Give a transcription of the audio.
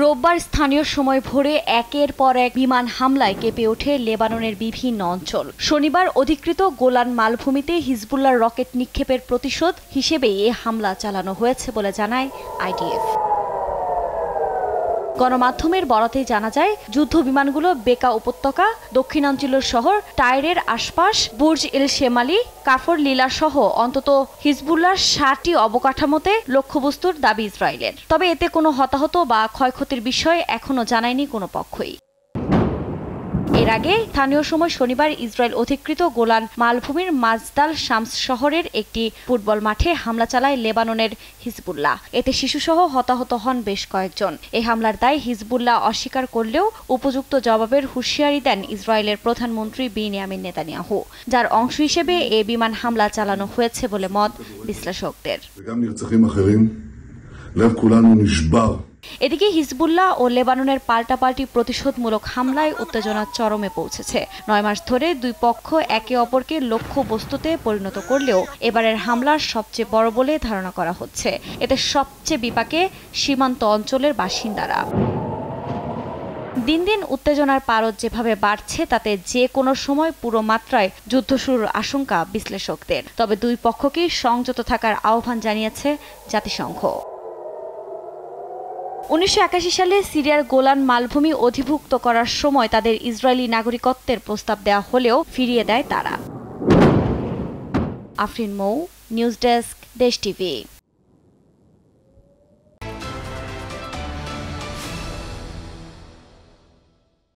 রোববার স্থানীয় সময় ভোরে একের পর এক বিমান হামলায় কেঁপে ওঠে লেবাননের বিভিন্ন অঞ্চল। শনিবার অধিকৃত গোলান মালভূমিতে হিজবুল্লাহর রকেট নিক্ষেপের প্রতিশোধ হিসেবে এ হামলা চালানো হয়েছে বলে জানায় আইডিএফ। গণমাধ্যমের বরাতে জানা যায়, যুদ্ধ বিমানগুলো বেকা উপত্যকা, দক্ষিণাঞ্চলের শহর টাইরের আশপাশ, বুর্জ এল শেমালি, কাফর লীলা সহ অন্তত হিজবুল্লাহর ৬০টি অবকাঠামোতে লক্ষ্যবস্তুর দাবি ইসরায়েলের। তবে এতে কোনো হতাহত বা ক্ষয়ক্ষতির বিষয়ে এখনও জানায়নি কোনো পক্ষই। এর আগে স্থানীয় সময় শনিবার ইসরায়েল অধিকৃত গোলান মালভূমির মাজদাল শামস শহরের একটি ফুটবল মাঠে হামলা চালায় লেবাননের হিজবুল্লাহ। এতে শিশুসহ হতাহত হন বেশ কয়েকজন। এই হামলার দায় হিজবুল্লাহ অস্বীকার করলেও উপযুক্ত জবাবের হুঁশিয়ারি দেন ইসরায়েলের প্রধানমন্ত্রী বেনিয়ামিন নেতানিয়াহু, যার অংশ হিসেবে এ বিমান হামলা চালানো হয়েছে বলে মত বিশ্লেষকদের। এদিকে হিজবুল্লাহ ও লেবাননের পাল্টাপাল্টি প্রতিশোধমূলক হামলায় উত্তেজনা চরমে পৌঁছেছে। ৯ মাস ধরে দুই পক্ষ একে অপরকে লক্ষ্যবস্তুতে পরিণত করলেও এবারের হামলার সবচেয়ে বড় বলে ধারণা করা হচ্ছে। এতে সবচেয়ে বিপাকে সীমান্ত অঞ্চলের বাসিন্দারা। দিন দিন উত্তেজনার পারদ যেভাবে বাড়ছে, তাতে যে কোনো সময় পুরো মাত্রায় যুদ্ধ শুরুর আশঙ্কা বিশ্লেষকদের। তবে দুই পক্ষকেই সংযত থাকার আহ্বান জানিয়েছে জাতিসংঘ। ১৯৮১ সালে সিরিয়ার গোলান মালভূমি অধিভুক্ত করার সময় তাদের ইসরায়েলি নাগরিকত্বের প্রস্তাব দেওয়া হলেও ফিরিয়ে দেয় তারা। আফরিন মৌ, নিউজ ডেস্ক, দেশ টিভি।